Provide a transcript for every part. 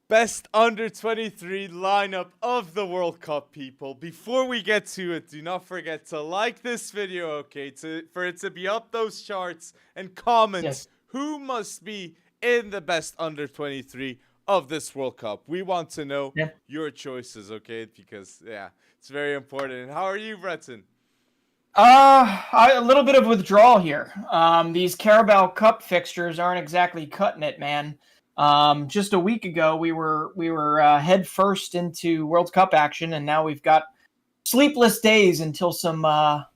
best under 23 lineup of the World Cup, people. Before we get to it, do not forget to like this video, okay? For it to be up those charts, and comment Yes. who must be in the best under 23 of this World Cup. We want to know Yeah. your choices, okay? Because, yeah, it's very important. And how are you, Breton? A little bit of withdrawal here. These Carabao Cup fixtures aren't exactly cutting it, man. Just a week ago, we were head first into World Cup action, and now we've got sleepless days until some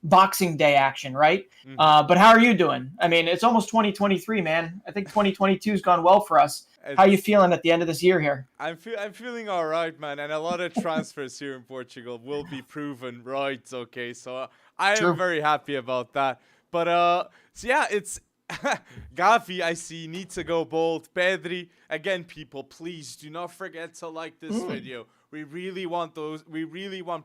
Boxing Day action, right? But how are you doing? I mean, it's almost 2023, man. I think 2022's gone well for us. How are you feeling at the end of this year here? I'm feeling all right, man, and a lot of transfers here in Portugal will be proven right. Okay, so I am very happy about that. But so yeah, it's Gavi. I see need to go bold. Pedri again, people. Please do not forget to like this video. We really want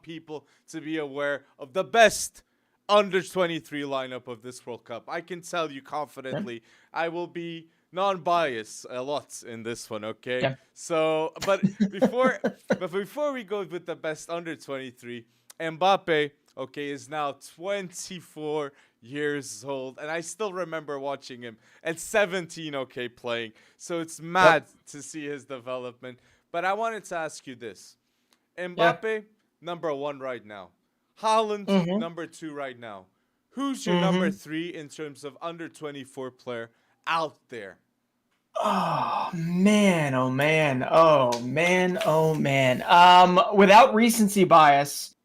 people to be aware of the best under 23 lineup of this World Cup. I can tell you confidently, I will be non-biased a lot in this one, okay? Yeah. So, but before we go with the best under 23, Mbappe, okay, is now 24 years old, and I still remember watching him at 17, okay, playing. So it's mad to see his development. But I wanted to ask you this. Mbappe, number 1 right now. Haaland, number 2 right now. Who's your number 3 in terms of under 24 player out there? Oh man, oh man, oh man, oh man. Without recency bias,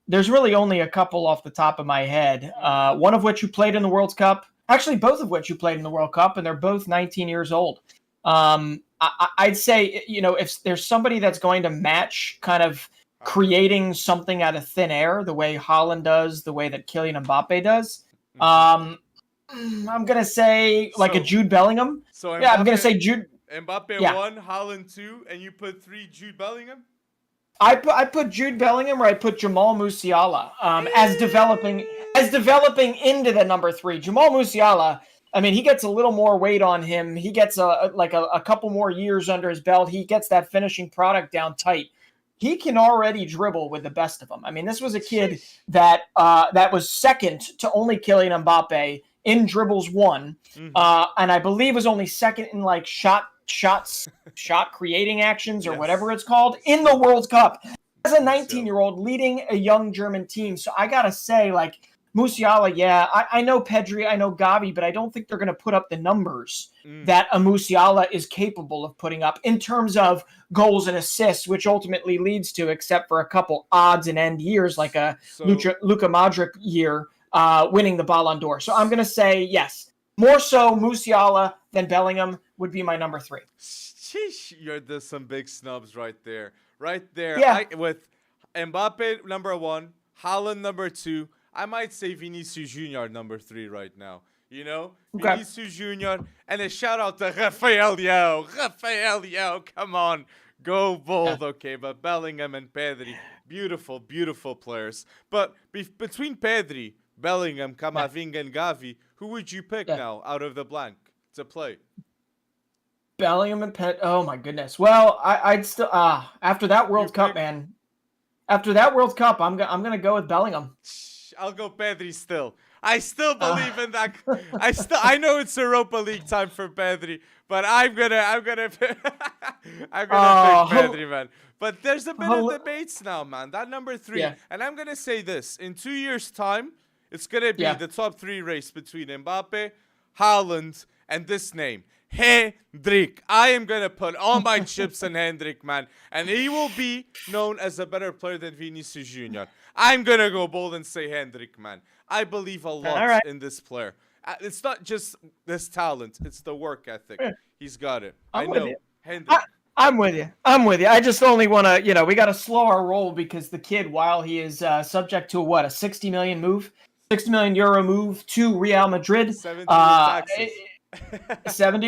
there's really only a couple off the top of my head. One of which you played in the World Cup. Actually, both of which you played in the World Cup, and they're both 19 years old. I'd say, you know, if there's somebody that's going to match kind of creating something out of thin air, the way Haaland does, the way that Kylian Mbappe does, I'm going to say like a Jude Bellingham. So Mbappe, I'm going to say Jude. Mbappe 1, Haaland 2, and you put 3 Jude Bellingham? I put Jude Bellingham, or I put Jamal Musiala as developing into the number 3. Jamal Musiala, I mean, he gets a little more weight on him. He gets a couple more years under his belt. He gets that finishing product down tight. He can already dribble with the best of them. I mean, this was a kid that was second to only Kylian Mbappe in dribbles won, and I believe was only second in like shot creating actions or whatever it's called in the World Cup as a 19-year-old leading a young German team. So I gotta say, like, Musiala, I know Pedri, I know Gavi, but I don't think they're going to put up the numbers that a Musiala is capable of putting up in terms of goals and assists, which ultimately leads to, except for a couple odds and end years like a Luka Modric year, winning the Ballon d'Or. So I'm going to say, yes, more so Musiala than Bellingham would be my number 3. Sheesh, there's some big snubs right there. Right there. Yeah. With Mbappe number 1, Haaland number 2, I might say Vinicius Junior number 3 right now. You know? Okay. Vinicius Junior. And a shout out to Rafael Leão. Come on. Go bold, okay? But Bellingham and Pedri, beautiful, beautiful players. But between Pedri, Bellingham, Camavinga, and Gavi, who would you pick now out of the blank to play? Bellingham and Pedri. Oh, my goodness. Well, I'd still... after that World Cup, man. After that World Cup, I'm gonna go with Bellingham. I'll go Pedri still. I still believe in that. I know it's Europa League time for Pedri, but I'm gonna pick Pedri, man. But there's a bit of debates now, man. That number 3, and I'm gonna say this: in 2 years' time, it's gonna be the top 3 race between Mbappe, Haaland, and this name, Hendrik. I am gonna put all my chips on Hendrik, man, and he will be known as a better player than Vinicius Junior. I'm gonna go bold and say Hendrik, man. I believe a lot in this player. It's not just this talent; it's the work ethic. He's got it. I'm with you. Hendrik. I'm with you. I just only want to, we got to slow our roll because the kid, while he is subject to a 60 million euro move to Real Madrid, 70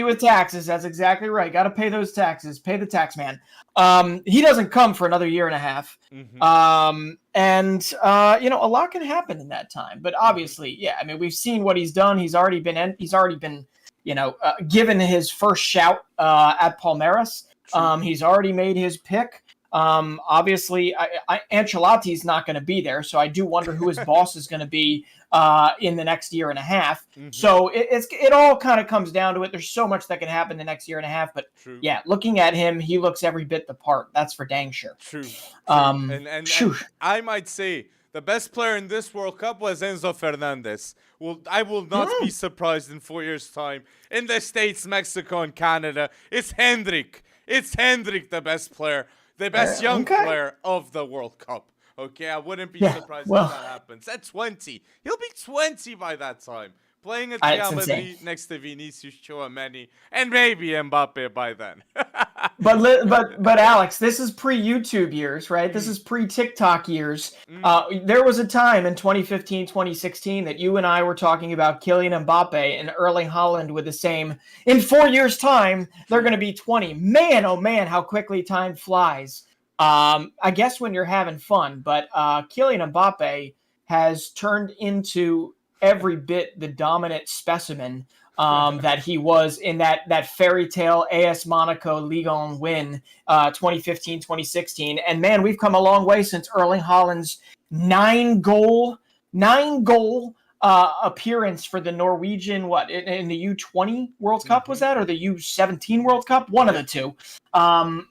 with taxes. That's exactly right. Got to pay those taxes. Pay the tax man. He doesn't come for another year and a half. A lot can happen in that time. But obviously, I mean, we've seen what he's done. He's already been given his first shout at Palmeiras. He's already made his pick. Obviously, Ancelotti's not going to be there, so I do wonder who his boss is going to be in the next year and a half. So it all kind of comes down to it. There's so much that can happen the next year and a half, but yeah, looking at him, he looks every bit the part. That's for dang sure. True. And I might say the best player in this World Cup was Enzo Fernandez. Well, I will not be surprised in 4 years' time. In the States, Mexico, and Canada, it's Hendrik. It's Hendrik, the best player. The best young player of the World Cup. Okay, I wouldn't be surprised if that happens. At 20. He'll be 20 by that time. Playing at Real Madrid next to Vinicius, Tchouaméni, and maybe Mbappe by then. But Alex, this is pre-YouTube years, right? This is pre-TikTok years. There was a time in 2015, 2016 that you and I were talking about Kylian Mbappe and Erling Haaland with the same. In 4 years' time, they're going to be 20. Man, oh man, how quickly time flies. I guess when you're having fun, but Kylian Mbappe has turned into every bit the dominant specimen that he was in that fairy tale AS Monaco Ligue 1 win 2015, 2016. And man, we've come a long way since Erling Haaland's nine goal appearance for the Norwegian, in the U20 World Cup was that, or the U17 World Cup? One of the two.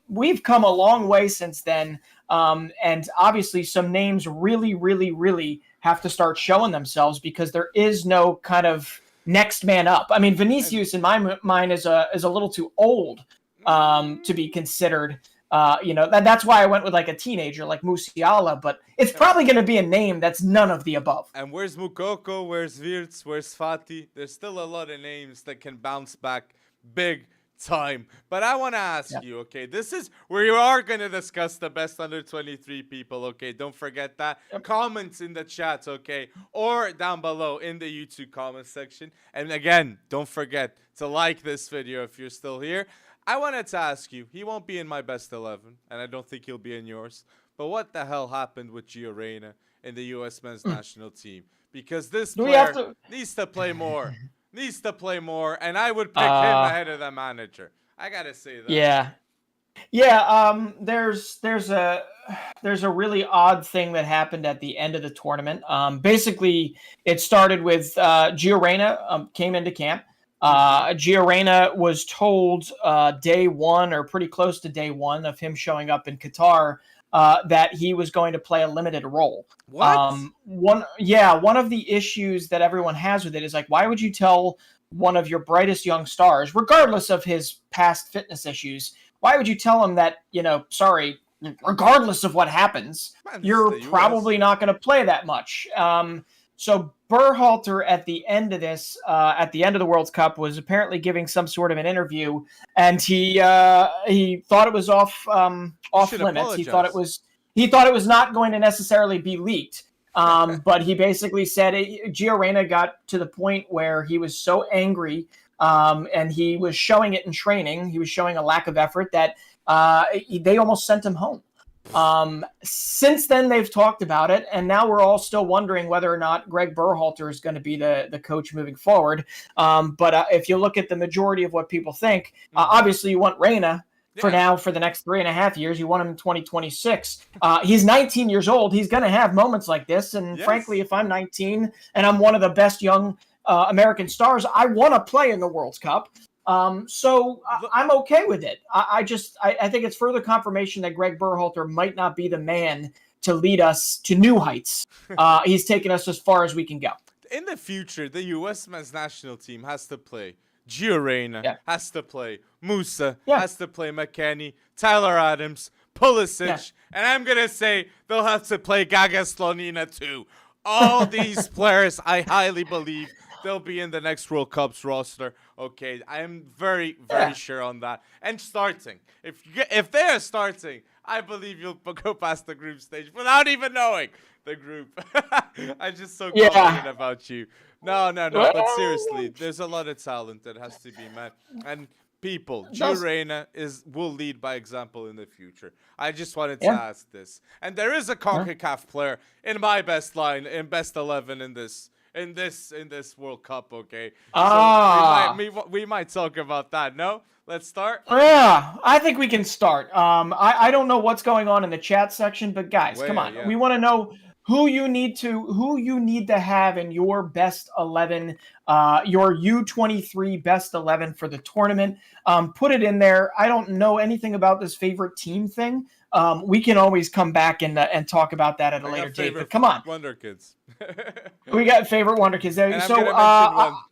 We've come a long way since then. And obviously some names really, really, really have to start showing themselves because there is no kind of next man up. I mean, Vinicius in my mind is a little too old to be considered. That's why I went with like a teenager like Musiala, but it's probably going to be a name that's none of the above. And where's Mukoko? Where's Wirtz? Where's Fati? There's still a lot of names that can bounce back big time. But I want to ask you, okay, this is where you are going to discuss the best under 23 people, okay? Don't forget that. Comments in the chat, okay? Or down below in the YouTube comment section. And again, don't forget to like this video if you're still here. I wanted to ask you, he won't be in my best 11, and I don't think he'll be in yours. But what the hell happened with Gio Reyna in the U.S. men's national team? Because this player needs to play more. Needs to play more, and I would pick him ahead of the manager. I gotta say that. Yeah. There's a really odd thing that happened at the end of the tournament. Basically, it started with Gio Reyna came into camp. Gio Reyna was told day one, or pretty close to day one of him showing up in Qatar, that he was going to play a limited role. What? One of the issues that everyone has with it is like, why would you tell one of your brightest young stars, regardless of his past fitness issues, why would you tell him that, regardless of what happens, you're probably not going to play that much? So Berhalter at the end of the World Cup was apparently giving some sort of an interview, and he thought it was off limits. He thought it was not going to necessarily be leaked. But he basically said Gio Reyna got to the point where he was so angry, and he was showing it in training. He was showing a lack of effort that they almost sent him home. Since then, they've talked about it, and now we're all still wondering whether or not Greg Berhalter is going to be the coach moving forward. But if you look at the majority of what people think, obviously you want Reyna for the next 3.5 years. You want him in 2026. He's 19 years old. He's going to have moments like this. And frankly, if I'm 19 and I'm one of the best young American stars, I want to play in the World Cup. So I'm okay with it. I think it's further confirmation that Greg Berhalter might not be the man to lead us to new heights. He's taken us as far as we can go. In the future, the U.S. men's national team has to play Gio Reyna, has to play Musa, has to play McKennie, Tyler Adams, Pulisic, and I'm going to say they'll have to play Gaga Slonina too. All these players, I highly believe, they'll be in the next World Cup's roster. Okay, I am very, very sure on that. And starting, if they are starting, I believe you'll go past the group stage without even knowing the group. I'm just so confident about you. No. But seriously, there's a lot of talent that has to be met. And people, Gio Reyna will lead by example in the future. I just wanted to ask this. And there is a CONCACAF player in my best 11 in this in this World Cup. Okay, Ah. so we might talk about that. No, let's start. Yeah, I think we can start. I don't know what's going on in the chat section, but guys, come on. Yeah. We want to know who you need to have in your best 11, your U23 best 11 for the tournament. Put it in there. I don't know anything about this favorite team thing. We can always come back and talk about that at a later date. But come on, Wonderkids. we got favorite Wonderkids there. And So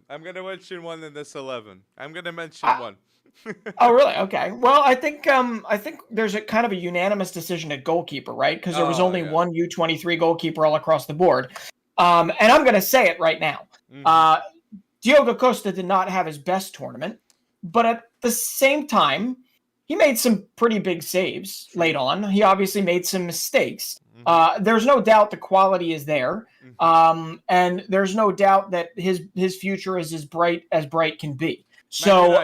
I'm gonna mention one in this 11. I'm gonna mention one. Oh, really? Okay. Well, I think there's a kind of a unanimous decision at goalkeeper, right? Because there was only one U23 goalkeeper all across the board. And I'm going to say it right now. Diogo Costa did not have his best tournament, but at the same time, he made some pretty big saves late on. He obviously made some mistakes. There's no doubt the quality is there, and there's no doubt that his future is as bright can be. So,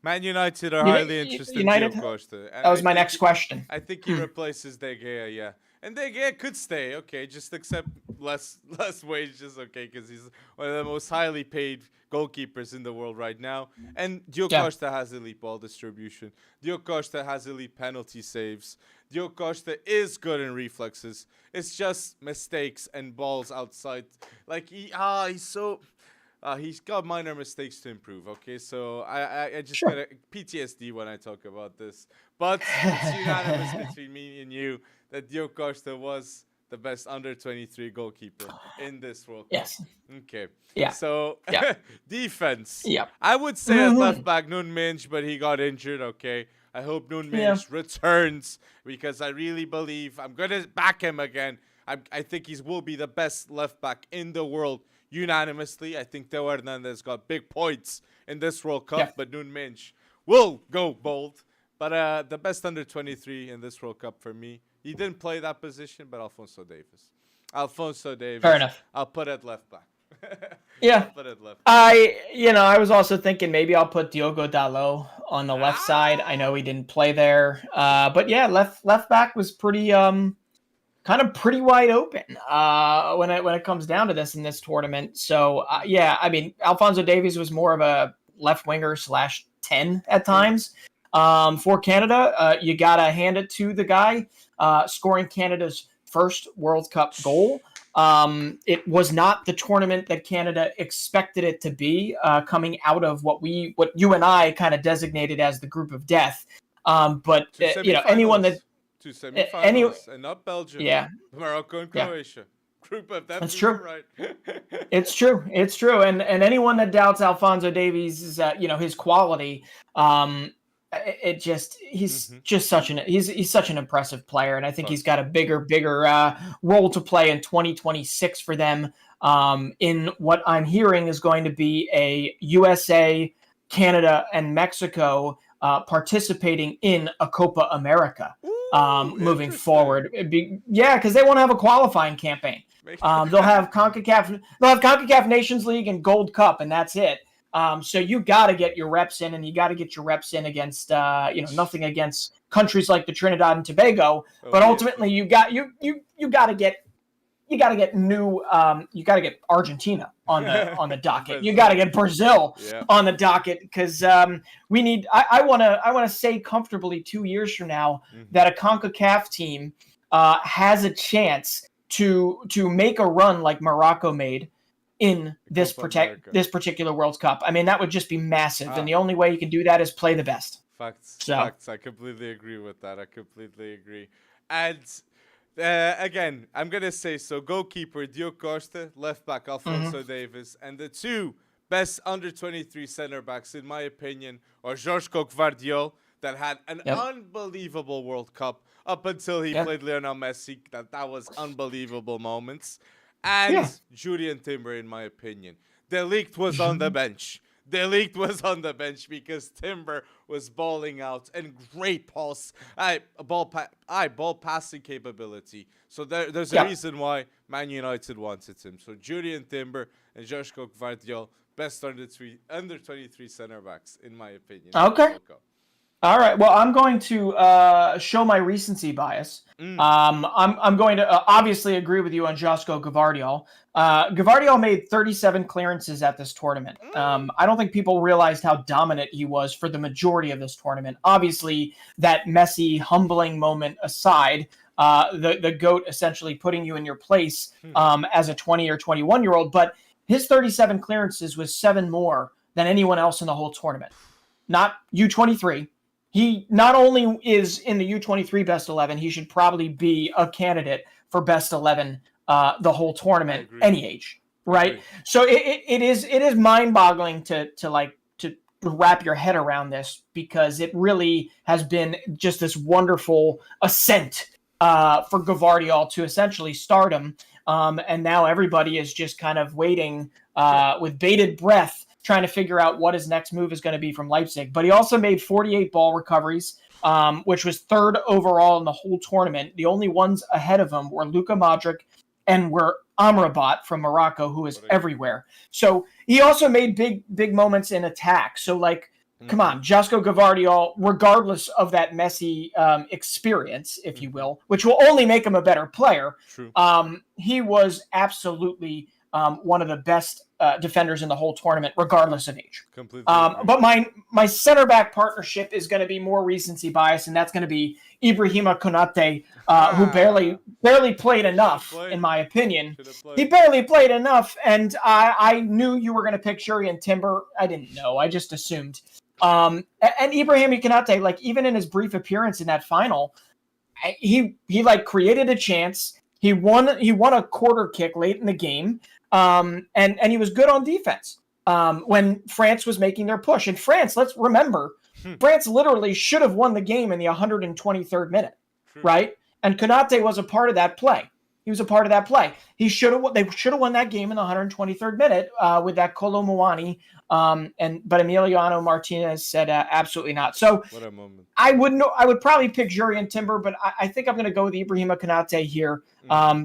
Man United are highly interested in Diogo Costa. That was my next question. I think he replaces De Gea, yeah. And De Gea could stay, okay, just accept less wages, okay, because he's one of the most highly paid goalkeepers in the world right now. And Diogo Costa has elite ball distribution. Diogo Costa has elite penalty saves. Diogo Costa is good in reflexes. It's just mistakes and balls outside. Like, he's got minor mistakes to improve, okay? So I just got a PTSD when I talk about this. But it's unanimous between me and you that Diogo Costa was the best under-23 goalkeeper in this World Cup. Yes. Okay. Yeah. So, defense. Yeah. I would say at left back, Nuno Mendes, but he got injured, okay? I hope Nuno Mendes returns because I really believe I'm going to back him again. I think he will be the best left back in the world. Unanimously, I think Theo Hernandez got big points in this World Cup, but Nuno Mendes will go bold. But the best under-23 in this World Cup for me, he didn't play that position, but Alphonso Davies. Fair enough. I'll put it left back. Yeah. I'll put it left back. I was also thinking maybe I'll put Diogo Dalot on the left side. I know he didn't play there, but yeah, left back was pretty kind of pretty wide open when it comes down to this in this tournament. So I mean, Alphonso Davies was more of a left winger /10 at times. For Canada, you gotta hand it to the guy scoring Canada's first World Cup goal. It was not the tournament that Canada expected it to be, coming out of what you and I kind of designated as the group of death. But anyone that. Two semifinals, and not Belgium. Yeah. Morocco and Croatia. Group of death. That's true. Right. It's true. It's true. And anyone that doubts Alphonso Davies' his quality, he's such an impressive player, and I think he's got a bigger role to play in 2026 for them. In what I'm hearing is going to be a USA, Canada, and Mexico participating in a Copa America. Moving forward, because they won't have a qualifying campaign. They'll have CONCACAF Nations League and Gold Cup, and that's it. So you got to get your reps in, and you got to get your reps in against nothing against countries like the Trinidad and Tobago, but ultimately you got to get Argentina on the docket. You got to get Brazil on the docket because we need. I want to say comfortably 2 years from now that a CONCACAF team has a chance to make a run like Morocco made in this particular World Cup. I mean, that would just be massive, and the only way you can do that is play the best. Facts. I completely agree with that. I completely agree. And again, I'm going to say so. Goalkeeper, Diogo Costa. Left back, Alphonso Davies. And the two best under-23 center backs, in my opinion, are Gvardiol, that had an unbelievable World Cup up until he played Lionel Messi. That was unbelievable moments. And Julian Timber, in my opinion. De Ligt was on the bench. Because Timber was balling out and great ball passing capability. So there's a reason why Man United wanted him. So Julian Timber and Joško Gvardiol, best under 23 center backs, in my opinion. Okay. All right. Well, I'm going to show my recency bias. I'm going to obviously agree with you on Josko Gvardiol. Gvardiol made 37 clearances at this tournament. I don't think people realized how dominant he was for the majority of this tournament. Obviously, that messy, humbling moment aside, the GOAT essentially putting you in your place as a 20 or 21-year-old, but his 37 clearances was 7 more than anyone else in the whole tournament. Not U23. He not only is in the U23 best 11, he should probably be a candidate for best 11 the whole tournament, any age, right? So it is mind-boggling to wrap your head around this, because it really has been just this wonderful ascent for Gvardiol to essentially stardom, and now everybody is just kind of waiting with bated breath, trying to figure out what his next move is going to be from Leipzig. But he also made 48 ball recoveries, which was 3rd overall in the whole tournament. The only ones ahead of him were Luka Modric and were Amrabat from Morocco, who is everywhere. So he also made big moments in attack. So, come on, Josko Gvardiol, regardless of that messy experience, if you will, which will only make him a better player, he was absolutely one of the best defenders in the whole tournament, regardless of age. Completely. But my center back partnership is going to be more recency bias, and that's going to be Ibrahima Konate, who barely played enough, in my opinion. He barely played enough, and I knew you were going to pick Jurrien Timber. I didn't know. I just assumed. And Ibrahima Konate, even in his brief appearance in that final, he created a chance. He won a quarter kick late in the game. And he was good on defense when France was making their push. And France, let's remember, France literally should have won the game in the 123rd minute, right? And Konate was a part of that play. He was a part of that play. They should have won that game in the 123rd minute with that Kolo Muani. But Emiliano Martinez said absolutely not. So what a moment. I would probably pick Jurrien Timber, but I think I'm going to go with Ibrahima Konate here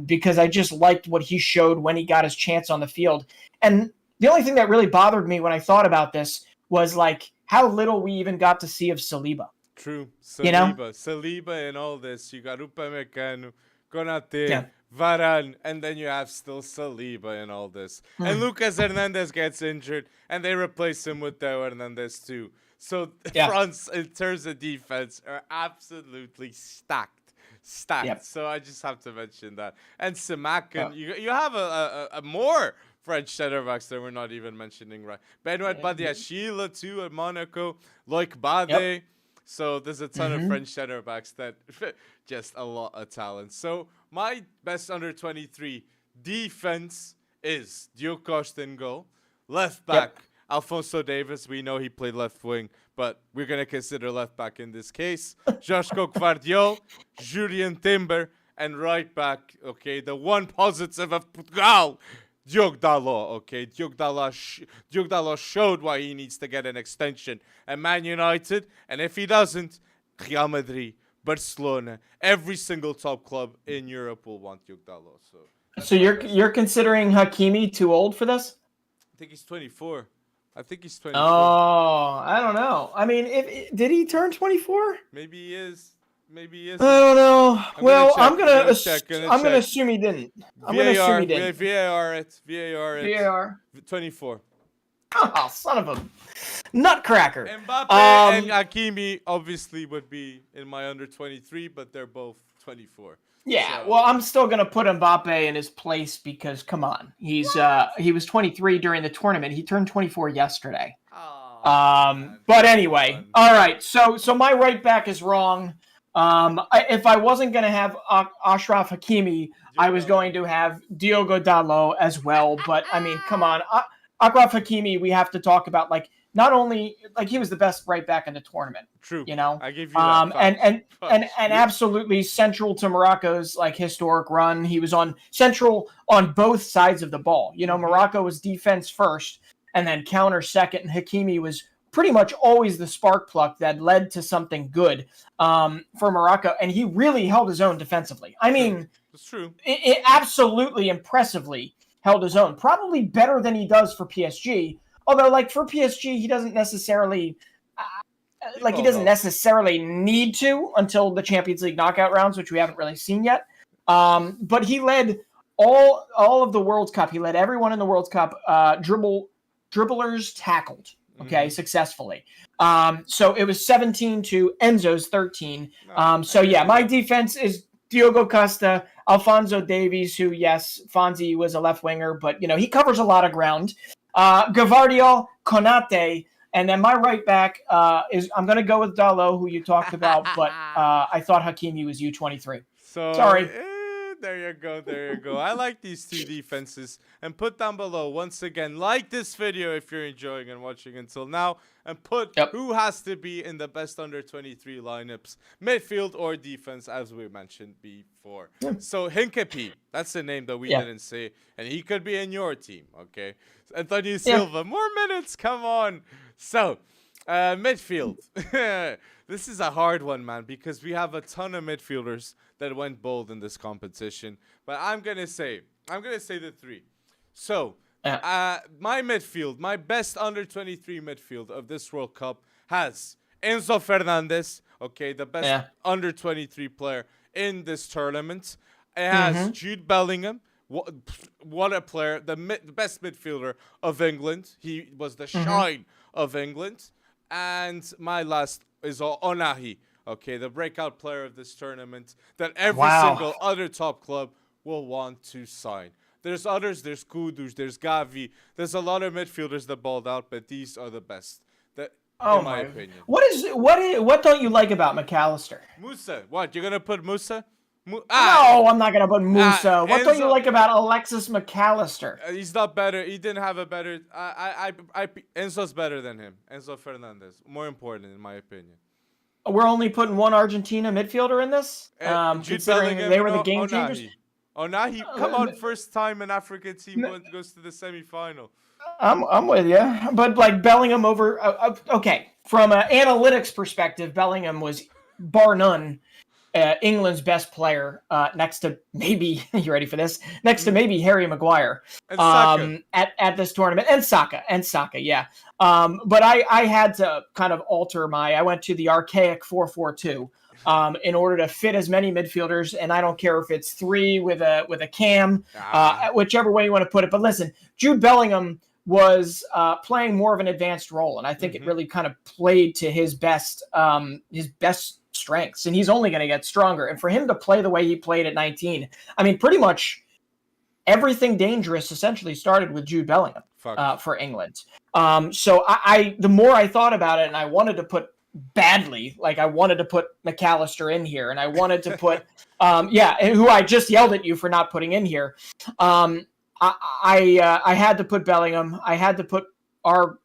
because I just liked what he showed when he got his chance on the field. And the only thing that really bothered me when I thought about this was how little we even got to see of Saliba. True. Saliba. You know? Saliba and all this. You got Upamecano, Konate, Varane, and then you have still Saliba and all this. And Lucas Hernandez gets injured, and they replace him with Theo Hernandez too. So France, in terms of defense, are absolutely stacked. Yep. So I just have to mention that. And Simakan, you have a more French center backs that we're not even mentioning, right? Benoit Badiashile too at Monaco, like Bade. Yep. So there's a ton of French center backs that just a lot of talent. So my best under 23 defense is Diogo Costa in goal. Left back, Alphonso Davies. We know he played left wing, but we're going to consider left back in this case. Josko Gvardiol, Jurrien Timber, and right back, the one positive of Portugal, Diogo Dalot, Diogo Dalot showed why he needs to get an extension at Man United, and if he doesn't, Real Madrid, Barcelona, every single top club in Europe will want Diogo Dalot. So you're considering Hakimi too old for this? I think he's 24. I think he's 24. Oh, I don't know. I mean, did he turn 24? Maybe he is. Maybe he is. I don't know. I'm gonna assume he didn't. VAR it. 24. Oh, son of a nutcracker. Mbappe and Hakimi obviously would be in my under 23, but they're both 24. Yeah, well, I'm still gonna put Mbappe in his place because come on, he was 23 during the tournament. He turned 24 yesterday. But anyway, all right. So my right back is wrong. If I wasn't going to have Achraf Hakimi, I was going to have Diogo Dalot as well. But, I mean, come on. Achraf Hakimi, we have to talk about, not only, he was the best right back in the tournament. True. You know? I give you that. And absolutely central to Morocco's, historic run. He was central on both sides of the ball. You know, Morocco was defense first and then counter second. And Hakimi was pretty much always the spark plug that led to something good for Morocco. And he really held his own defensively. I mean, it's true. It absolutely impressively held his own. Probably better than he does for PSG. Although, for PSG, he doesn't necessarily like he doesn't necessarily need to until the Champions League knockout rounds, which we haven't really seen yet. But he led all of the World Cup. He led everyone in the World Cup dribblers tackled, successfully. So it was 17 to Enzo's 13. So yeah, my defense is Diogo Costa, Alphonso Davies, who, yes, Fonzie was a left winger, but, he covers a lot of ground. Gvardiol, Konate, and then my right back I'm going to go with Dalot, who you talked about, but I thought Hakimi was U23. So, sorry. There you go. I like these two defenses. And put down below, once again, like this video if you're enjoying and watching until now. And put who has to be in the best under-23 lineups, midfield or defense, as we mentioned before. So, Hincapié, that's the name that we didn't say. And he could be in your team, okay? Antonio Silva, more minutes, come on. So, midfield. This is a hard one, man, because we have a ton of midfielders that went bold in this competition. But I'm gonna say the three. So, my midfield, my best under-23 midfield of this World Cup has Enzo Fernandez, okay, the best under-23 player in this tournament. It has Jude Bellingham. What a player, the best midfielder of England. He was the shine of England. And my last is Ounahi, okay, the breakout player of this tournament that every single other top club will want to sign. There's others, there's Kudus, there's Gavi. There's a lot of midfielders that balled out, but these are the best, in my opinion. What don't you like about McAllister? Musa, what, you're going to put Musa? No, I'm not going to put Musa. What don't you like about Alexis McAllister? He's not better. He didn't have a better... Enzo's better than him. Enzo Fernandez. More important, in my opinion. We're only putting one Argentina midfielder in this? Considering they were the game changers? Ounahi, come on, first time an African team goes to the semifinal. I'm with you. But, like, Bellingham over... okay, from an analytics perspective, Bellingham was, bar none... England's best player, next to maybe you ready for this? Next to maybe Harry Maguire, at this tournament, and Saka, yeah. But I had to kind of alter I went to the archaic 4-4-2, in order to fit as many midfielders, and I don't care if it's three with a cam, whichever way you want to put it. But listen, Jude Bellingham was playing more of an advanced role, and I think it really kind of played to his best strengths, and he's only going to get stronger. And for him to play the way he played at 19, I mean, pretty much everything dangerous essentially started with Jude Bellingham for England. So I the more I thought about it, and I wanted to put I wanted to put McAllister in here, and I wanted to put who I just yelled at you for not putting in here. I had to put Bellingham. I had to put our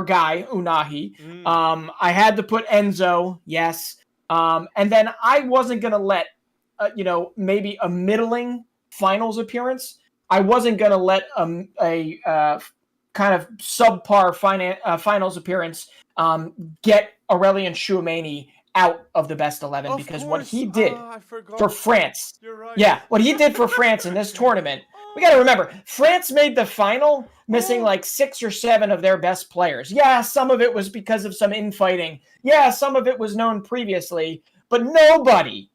guy Ounahi. I had to put Enzo. Yes. And then I wasn't going to let, maybe a middling finals appearance. I wasn't going to let a kind of subpar finals appearance get Aurélien Tchouameni out of the best 11, because what he did for France, what he did for France in this tournament, we got to remember, France made the final missing like 6 or 7 of their best players. Yeah, some of it was because of some infighting. Yeah, some of it was known previously, but nobody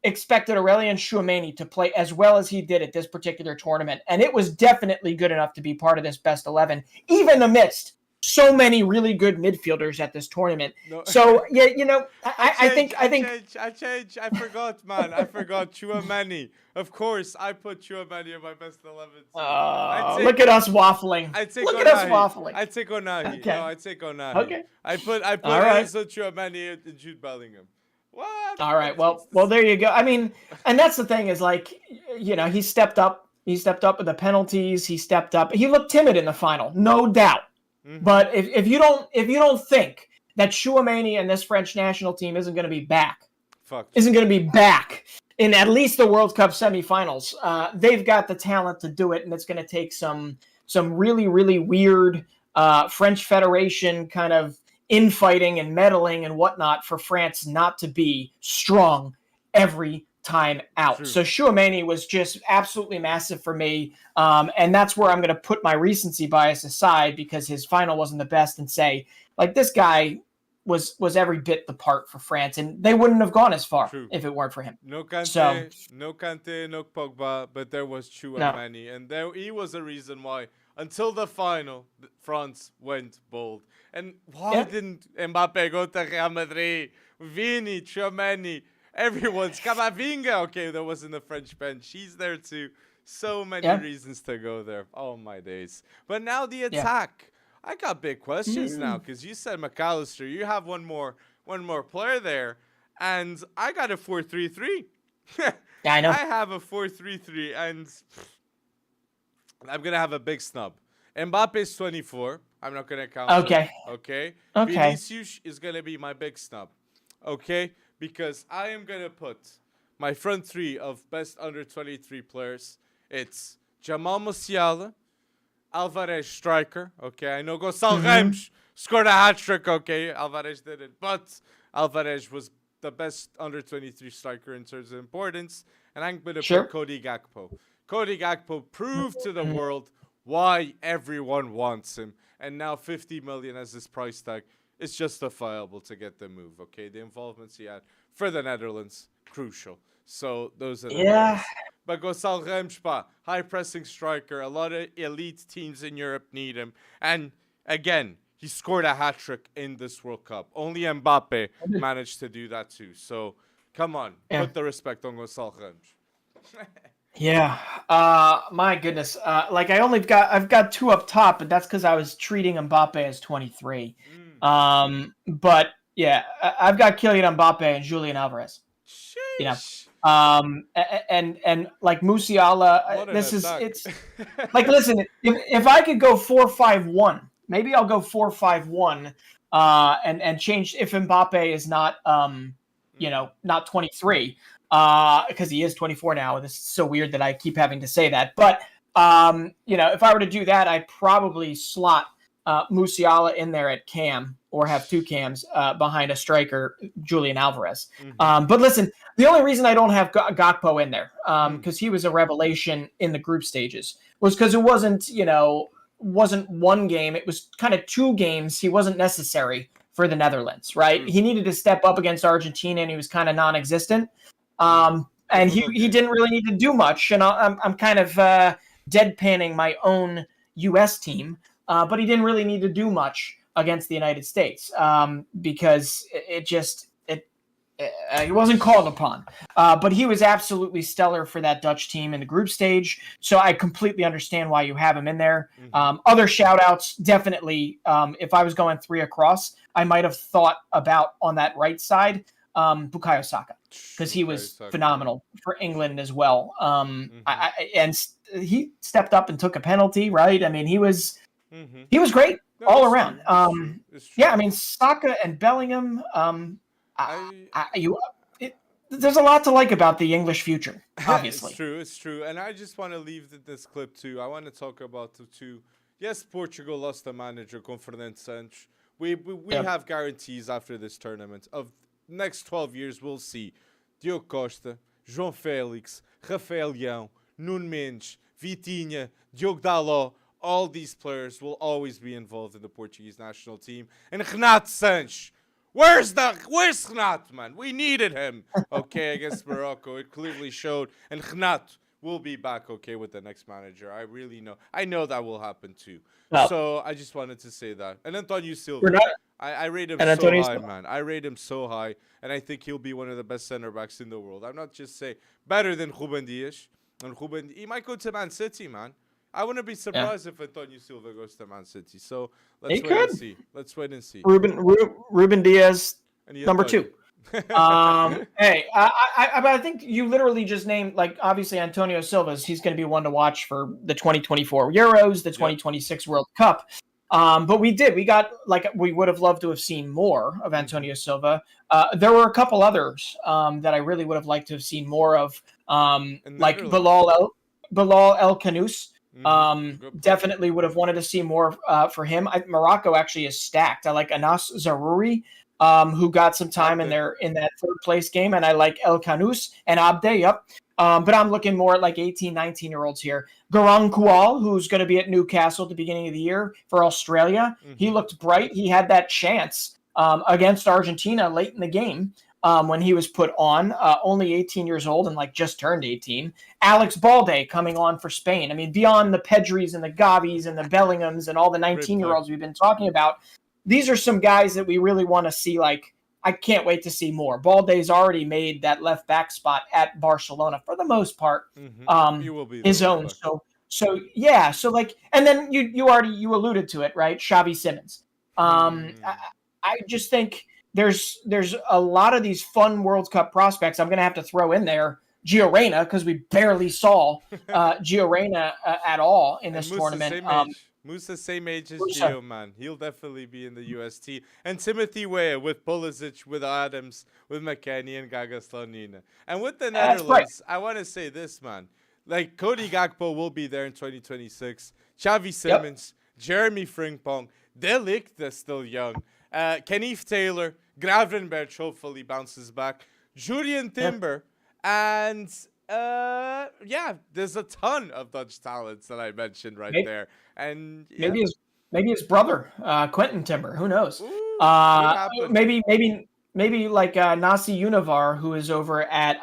expected Aurélien Tchouameni to play as well as he did at this particular tournament, and it was definitely good enough to be part of this best 11, even amidst so many really good midfielders at this tournament. No. So yeah, I think I changed. I forgot, man. I forgot Tchouameni. Of course, I put Tchouameni in my best 11. Look at us waffling. I take Ounahi. I take Ounahi. Okay. No, I take Ounahi. Okay. I put Enzo Tchouameni and Jude Bellingham. What? All right. Well, there you go. I mean, and that's the thing is, like, he stepped up. He stepped up with the penalties. He stepped up. He looked timid in the final, no doubt. Mm-hmm. But if you don't think that Tchouameni and this French national team isn't going to be back in at least the World Cup semifinals, they've got the talent to do it, and it's going to take some really, really weird French Federation kind of infighting and meddling and whatnot for France not to be strong every time out. True. So Chouameni was just absolutely massive for me. And that's where I'm going to put my recency bias aside because his final wasn't the best and say, like, this guy was every bit the part for France, and they wouldn't have gone as far if it weren't for him. No Kante, So, no Kante, no Pogba, but there was no. Chouameni, and he was a reason why, until the final, France went bold. And why didn't Mbappe go to Real Madrid? Vini, Chouameni, everyone's Camavinga. Okay, that was in the French bench. He's there too. So many reasons to go there. Oh my days! But now the attack. I got big questions now because you said McAllister. You have one more player there, and I got a 4-3-3. Yeah, I know. I have a 4-3-3, and I'm gonna have a big snub. Mbappe's 24. I'm not gonna count. Okay. Him, okay. Okay. Vinicius is gonna be my big snub. Okay, because I am gonna put my front three of best under 23 players. It's Jamal Musiala, Alvarez striker, okay. I know Gonçalo Ramos scored a hat-trick, okay. Alvarez didn't, but Alvarez was the best under 23 striker in terms of importance. And I'm going to put Cody Gakpo. Cody Gakpo proved to the world why everyone wants him. And now 50 million as his price tag is justifiable to get the move, okay. The involvements he had for the Netherlands, crucial. So those are the players. But Gonçalo Ramos, high-pressing striker. A lot of elite teams in Europe need him. And, again, he scored a hat-trick in this World Cup. Only Mbappe managed to do that too. So, come on. Put the respect on Gonçalo Ramos. My goodness. I've got two up top, but that's because I was treating Mbappe as 23. But, yeah, I've got Kylian Mbappe and Julian Alvarez. Sheesh. You know. And like Musiala, it's like, listen, if I could go 4-5-1, maybe I'll go 4-5-1, and change if Mbappe is not, not 23, because he is 24 now. This is so weird that I keep having to say that. But, if I were to do that, I'd probably slot Musiala in there at cam or have two cams behind a striker, Julian Alvarez. But listen, the only reason I don't have Gakpo in there, because he was a revelation in the group stages, was because it wasn't one game. It was kind of 2 games. He wasn't necessary for the Netherlands, right? He needed to step up against Argentina, and he was kind of non-existent. And he didn't really need to do much. And I'm kind of deadpanning my own U.S. team, but he didn't really need to do much against the United States because he wasn't called upon. But he was absolutely stellar for that Dutch team in the group stage. So I completely understand why you have him in there. Other shout-outs, definitely, if I was going 3 across, I might have thought about on that right side, Bukayo Saka, because he was phenomenal for England as well. And he stepped up and took a penalty, right? I mean, he was great all around. It's true. Yeah, I mean, Saka and Bellingham, there's a lot to like about the English future, obviously. It's true. And I just want to leave this clip too. I want to talk about the two. Yes, Portugal lost a manager, com Fernando Santos. We have guarantees after this tournament of next 12 years. We'll see Diogo Costa, João Félix, Rafael Leão, Nuno Mendes, Vitinha, Diogo Dalot. All these players will always be involved in the Portuguese national team. And Renato Sanches. Where's Renato, man? We needed him, okay, against Morocco. It clearly showed. And Renato will be back, okay, with the next manager. I know that will happen too. Well, so I just wanted to say that. And Antonio Silva. I rate him so high, man. I rate him so high. And I think he'll be one of the best center backs in the world. I'm not just saying better than Ruben Dias. And he might go to Man City, man. I wouldn't be surprised if Antonio Silva goes to Man City. So let's wait and see. Ruben Dias, number 2. Hey, I think you literally just named, like, obviously Antonio Silva's. He's going to be one to watch for the 2024 Euros, the 2026 World Cup. But we would have loved to have seen more of Antonio Silva. There were a couple others that I really would have liked to have seen more of, like Bilal El Khanous. Definitely would have wanted to see more for him. Morocco actually is stacked. I like Anas Zarouri. who got some time in that third place game, and I like El Canus and Abde. Yep. But I'm looking more at like 18, 19-year-olds here. Garang Kual, who's going to be at Newcastle at the beginning of the year for Australia. He looked bright. He had that chance against Argentina late in the game when he was put on, only 18 years old and like just turned 18. Alex Balde coming on for Spain. I mean, beyond the Pedris and the Gavis and the Bellinghams and all the 19-year-olds we've been talking about, these are some guys that we really want to see. Like, I can't wait to see more. Balde's already made that left back spot at Barcelona for the most part, He will be his own. So yeah. So like, and then you alluded to it, right? Xavi Simons. I just think there's a lot of these fun World Cup prospects. I'm going to have to throw in there Gio Reyna because we barely saw Gio Reyna at all in this tournament. Musa's same age as Gio, man. He'll definitely be in the UST. And Timothy Weah with Pulisic, with Adams, with McKennie and Gagaslanina. And with the Netherlands, I want to say this, man. Like, Cody Gakpo will be there in 2026. Xavi Simons, Jeremy Frimpong, De Ligt is still young. Kenneth Taylor, Gravenberch hopefully bounces back. Julian Timber, and there's a ton of Dutch talents that I mentioned there. And maybe his brother, Quentin Timber. Who knows? Ooh, maybe like Nasi Univar, who is over at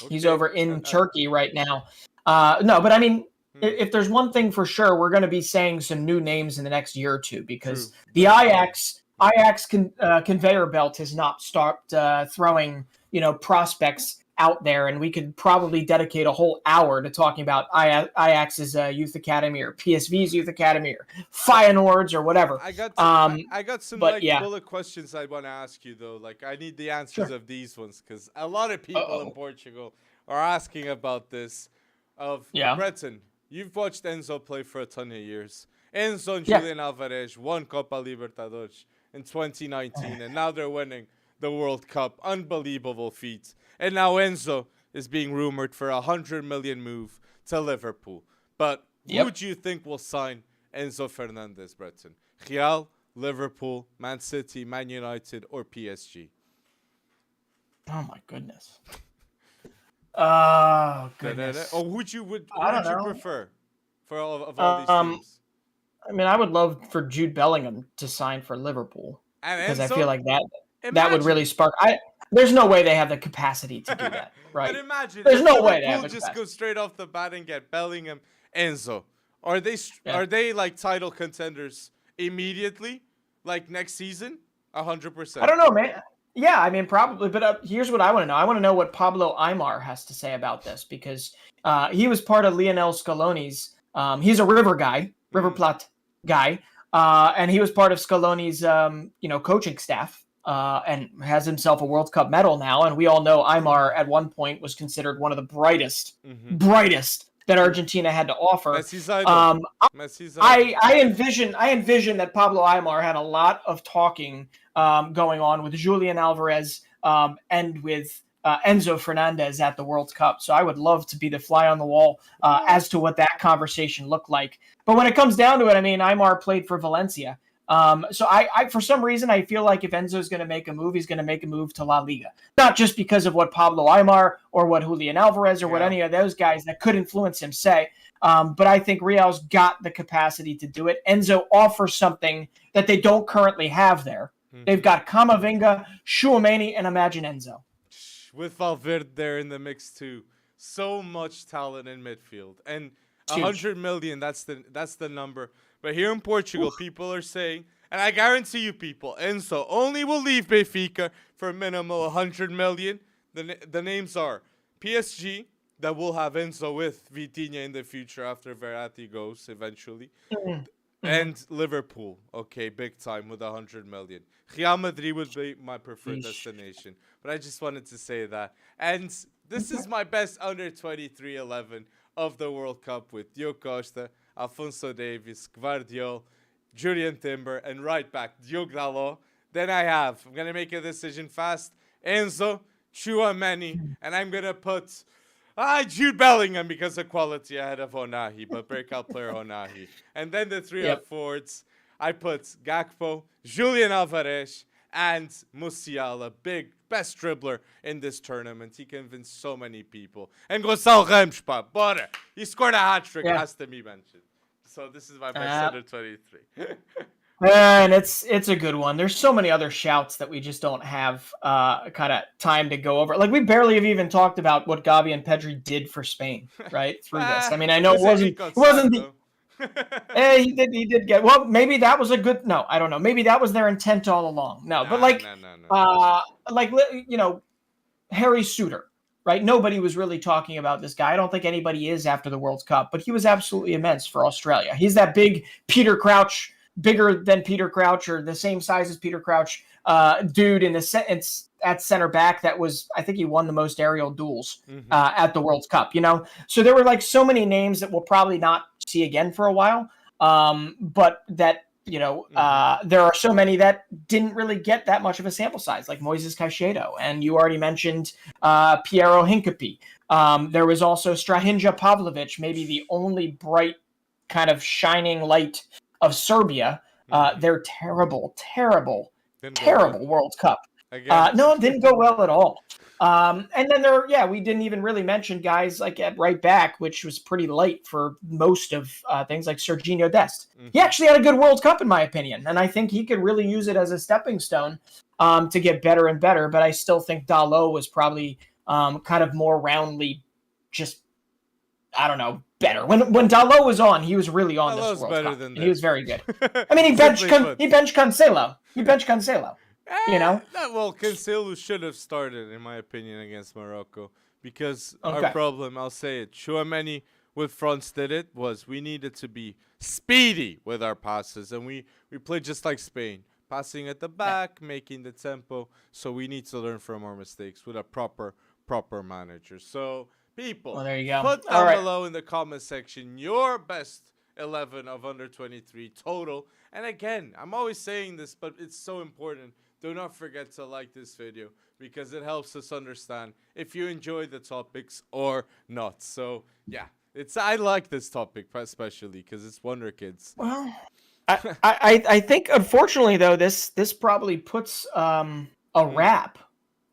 he's over in Turkey right now. No, but I mean, if there's one thing for sure, we're going to be saying some new names in the next year or two because the Ajax conveyor belt has not stopped throwing prospects out there, and we could probably dedicate a whole hour to talking about Ajax's youth academy or PSV's youth academy or Feyenoord's or whatever. I got some bullet questions I want to ask you though. Like, I need the answers of these ones because a lot of people in Portugal are asking about this. Breton, you've watched Enzo play for a ton of years. Enzo and Julian Alvarez won Copa Libertadores in 2019, and now they're winning the World Cup. Unbelievable feat. And now Enzo is being rumored for a 100 million move to Liverpool. But who do you think will sign Enzo Fernandez, Breton? Real, Liverpool, Man City, Man United, or PSG? Oh my goodness. Oh goodness. Or would you prefer for all of all these teams? I mean, I would love for Jude Bellingham to sign for Liverpool because I feel like that would really spark. There's no way they have the capacity to do that, right? And imagine there's no way they have the just capacity. Go straight off the bat and get Bellingham, Enzo. Are they like title contenders immediately, like next season? 100%. I don't know, man. Yeah, I mean, probably. But here's what I want to know. I want to know what Pablo Aimar has to say about this because he was part of Lionel Scaloni's. He's a River Plate guy, and he was part of Scaloni's, coaching staff. And has himself a World Cup medal now. And we all know Aimar at one point was considered one of the brightest that Argentina had to offer. I envision that Pablo Aimar had a lot of talking going on with Julian Alvarez and with Enzo Fernandez at the World Cup. So I would love to be the fly on the wall as to what that conversation looked like. But when it comes down to it, I mean, Aimar played for Valencia. So I for some reason, I feel like if Enzo's going to make a move, he's going to make a move to La Liga. Not just because of what Pablo Aimar or what Julian Alvarez or what any of those guys that could influence him say. But I think Real's got the capacity to do it. Enzo offers something that they don't currently have there. They've got Camavinga, Tchouaméni, and imagine Enzo. With Valverde there in the mix too. So much talent in midfield. And 100 million, that's the number. But here in Portugal, people are saying, and I guarantee you people, Enzo only will leave Benfica for a minimum 100 million. The names are PSG, that will have Enzo with Vitinha in the future after Verratti goes eventually. And Liverpool, big time with 100 million. Real Madrid would be my preferred destination. But I just wanted to say that. And this is my best under 23 11 of the World Cup with Diogo Costa, Alfonso Davies, Gvardiol, Julian Timber, and right back, Diogo Dalot. Then I'm going to make a decision fast, Enzo, Tchouaméni, and I'm going to put Jude Bellingham because of quality ahead of Ounahi, but breakout player Ounahi. And then the three up forwards, I put Gakpo, Julian Alvarez, And Musiala, best dribbler in this tournament. He convinced so many people. And Gonçalo Ramos, bora. He scored a hat-trick, has to be mentioned. So this is my best under 23. And it's a good one. There's so many other shouts that we just don't have kind of time to go over. Like, we barely have even talked about what Gavi and Pedri did for Spain, right? Through this. I mean, I know it wasn't the he did get, well, maybe that was a good, no, I don't know. Maybe that was their intent all along. No, but like, you know, Harry Suter, right? Nobody was really talking about this guy. I don't think anybody is after the World Cup, but he was absolutely immense for Australia. He's that big Peter Crouch, bigger than Peter Crouch or the same size as Peter Crouch dude in the at center back that was, I think he won the most aerial duels at the World Cup, you know? So there were like so many names that we'll probably not see again for a while, but that, you know, there are so many that didn't really get that much of a sample size, like Moises Caicedo, and you already mentioned Piero Hincapié. There was also Strahinja Pavlovic, maybe the only bright kind of shining light of Serbia. Their terrible World Cup. No, it didn't go well at all. And then we didn't even really mention guys like at right back, which was pretty light for most of things, like Serginho Dest. He actually had a good World Cup, in my opinion, and I think he could really use it as a stepping stone to get better and better. But I still think Dalot was probably kind of more roundly, just, I don't know, better. When Dalot was on, he was really on this World Cup. And he was very good. I mean, he benched Cancelo. You know? Well, Cancelo should have started, in my opinion, against Morocco. Because our problem, I'll say it, Tchouaméni with France did it, was we needed to be speedy with our passes. And we played just like Spain. Passing at the back, making the tempo. So we need to learn from our mistakes with a proper manager. So, people, well, there you go. Put down below in the comment section your best 11 of under 23 total. And again, I'm always saying this, but it's so important. Do not forget to like this video because it helps us understand if you enjoy the topics or not. So, yeah, I like this topic especially because it's Wonderkids. Well, I think, unfortunately, though, this probably puts a wrap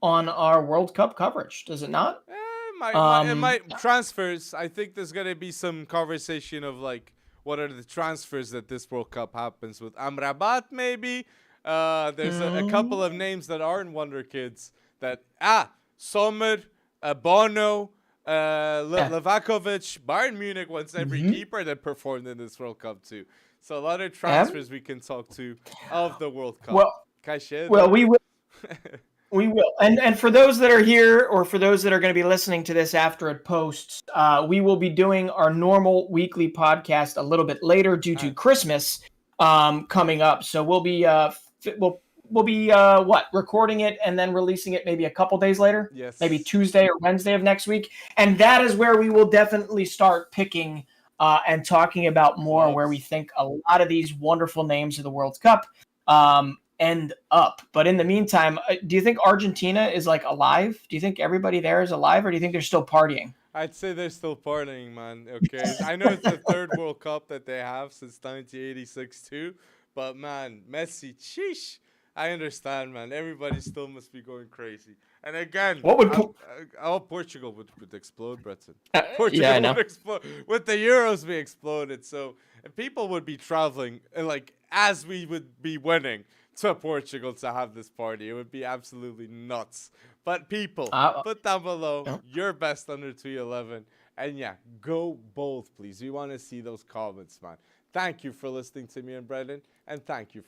on our World Cup coverage. Does it not? It might transfers. I think there's going to be some conversation of, like, what are the transfers that this World Cup happens with Amrabat, maybe? There's a couple of names that aren't Wonderkids that, Sommer, Bono, Levakovic. Bayern Munich wants every keeper that performed in this World Cup too. So a lot of transfers we can talk to of the World Cup. Well, we will. We will. And for those that are here or for those that are going to be listening to this after it posts, we will be doing our normal weekly podcast a little bit later due to Christmas coming up. So we'll be recording it and then releasing it maybe a couple days later. Yes. Maybe Tuesday or Wednesday of next week. And that is where we will definitely start picking and talking about more where we think a lot of these wonderful names of the World Cup end up. But in the meantime, do you think Argentina is like alive? Do you think everybody there is alive, or do you think they're still partying? I'd say they're still partying, man. Okay, I know it's the third World Cup that they have since 1986 too, but man, Messi, sheesh. I understand, man. Everybody still must be going crazy. And again, Portugal would explode, Breton. Portugal would explode. With the Euros, we exploded. So people would be traveling, like, as we would be winning to Portugal to have this party. It would be absolutely nuts. But people, put down below your best under 211. And yeah, go bold, please. We want to see those comments, man. Thank you for listening to me and Brendan. And thank you for